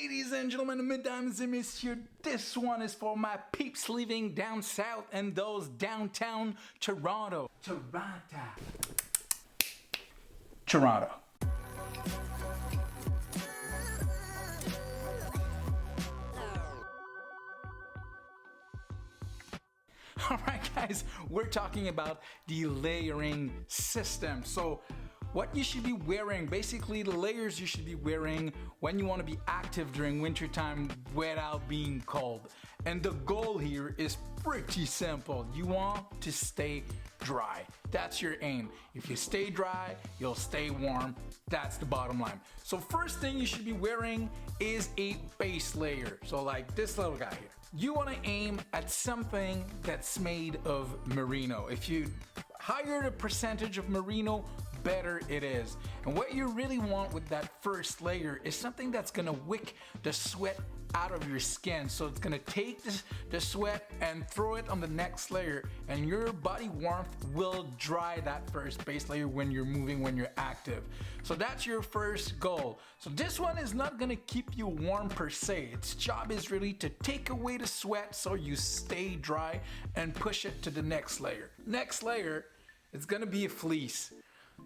Ladies and gentlemen, mesdames et messieurs, this one is for my peeps living down south and those downtown Toronto. Toronto. Alright guys, we're talking about the layering system. So what you should be wearing, basically the layers you should be wearing when you want to be active during wintertime without being cold. And the goal here is pretty simple. You want to stay dry. That's your aim. If you stay dry, you'll stay warm. That's the bottom line. So first thing you should be wearing is a base layer. So like this little guy here. You want to aim at something that's made of merino. If you higher the percentage of merino, better it is. And what you really want with that first layer is something that's gonna wick the sweat out of your skin. So it's gonna take the sweat and throw it on the next layer, and your body warmth will dry that first base layer when you're moving, when you're active. So that's your first goal. So this one is not gonna keep you warm per se. Its job is really to take away the sweat so you stay dry and push it to the next layer. Next layer, it's gonna be a fleece.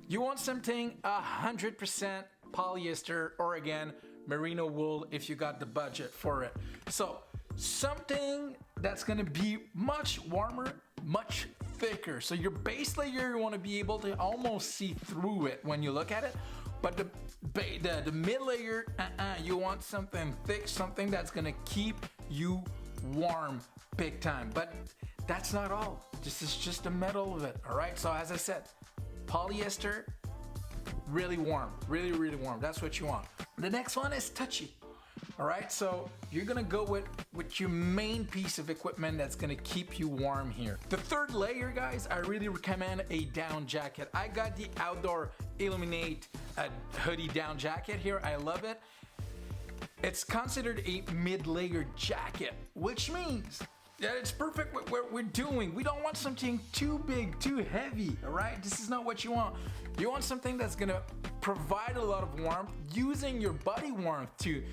You want something 100% polyester, or again, merino wool if you got the budget for it. So something that's gonna be much warmer, much thicker. So your base layer, you wanna be able to almost see through it when you look at it. But the mid layer, you want something thick, something that's gonna keep you warm big time. But that's not all. This is just the middle of it, all right? So as I said, polyester, really warm, really warm. That's what you want. The next one is touchy. All right, so you're gonna go with your main piece of equipment that's gonna keep you warm here. The third layer, guys, I really recommend a down jacket. I got the Outdoor Illuminate hoodie down jacket here. I love it. It's considered a mid-layer jacket, which means that it's perfect with what we're doing. We don't want something too big, too heavy, all right? This is not what you want. You want something that's gonna provide a lot of warmth, using your body warmth to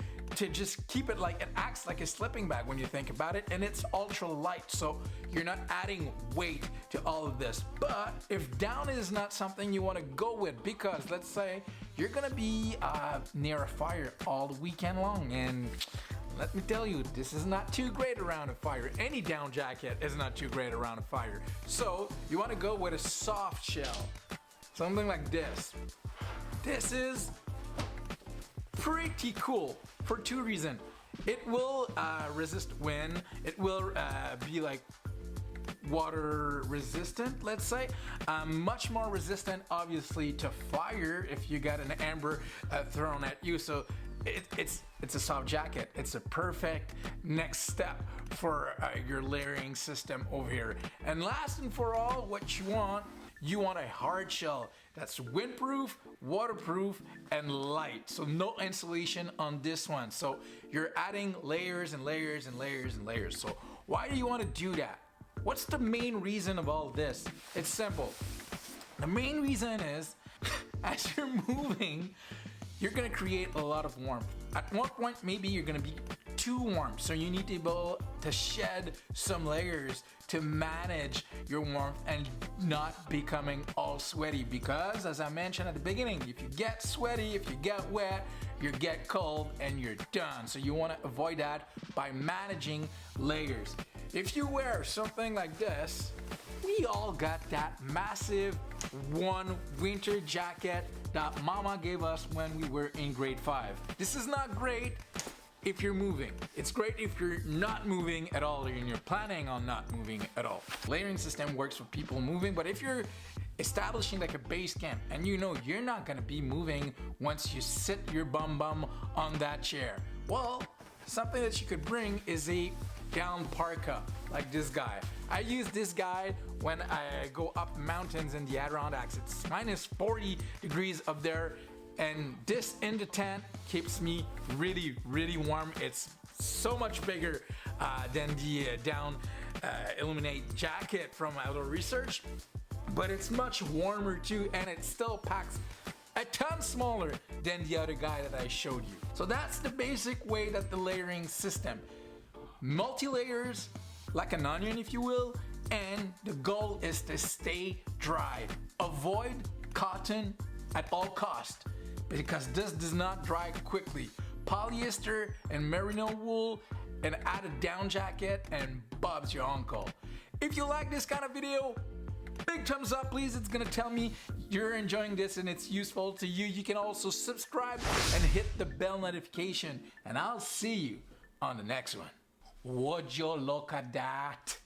just keep it like, it acts like a sleeping bag when you think about it, and it's ultra light, so you're not adding weight to all of this. But if down is not something you wanna go with, because let's say you're gonna be near a fire all the weekend long, and let me tell you, this is not too great around a fire. Any down jacket is not too great around a fire. So you want to go with a soft shell, something like this. This is pretty cool for two reasons. It will resist wind. It will be like water resistant, let's say. Much more resistant, obviously, to fire if you got an ember thrown at you. So it's a soft jacket. It's a perfect next step for your layering system over here. And last and for all, what you want a hard shell that's windproof, waterproof, and light. So no insulation on this one. So you're adding layers and layers and layers and layers. So why do you want to do that? What's the main reason of all this? It's simple. The main reason is as you're moving, you're gonna create a lot of warmth. At one point, maybe you're gonna be too warm, so you need to be able to shed some layers to manage your warmth and not becoming all sweaty, because as I mentioned at the beginning, if you get sweaty, if you get wet, you get cold and you're done. So you wanna avoid that by managing layers. If you wear something like this, we all got that massive one winter jacket that mama gave us when we were in grade 5. This is not great if you're moving. It's great if you're not moving at all, or you're planning on not moving at all. Layering system works for people moving, but if you're establishing like a base camp and you know you're not gonna be moving once you sit your bum on that chair, well, something that you could bring is a down parka like this guy. I use this guy when I go up mountains in the Adirondacks. It's minus 40 degrees up there, and this in the tent keeps me really warm. It's so much bigger than the down Illuminate jacket from Outdoor Research, but it's much warmer too, and it still packs a ton smaller than the other guy that I showed you. So that's the basic way that the layering system. Multi-layers, like an onion if you will, and the goal is to stay dry. Avoid cotton at all cost because this does not dry quickly. Polyester and merino wool, and add a down jacket and Bob's your uncle. If you like this kind of video, big thumbs up please. It's gonna tell me you're enjoying this and it's useful to you. You can also subscribe and hit the bell notification, and I'll see you on the next one. Would you look at that?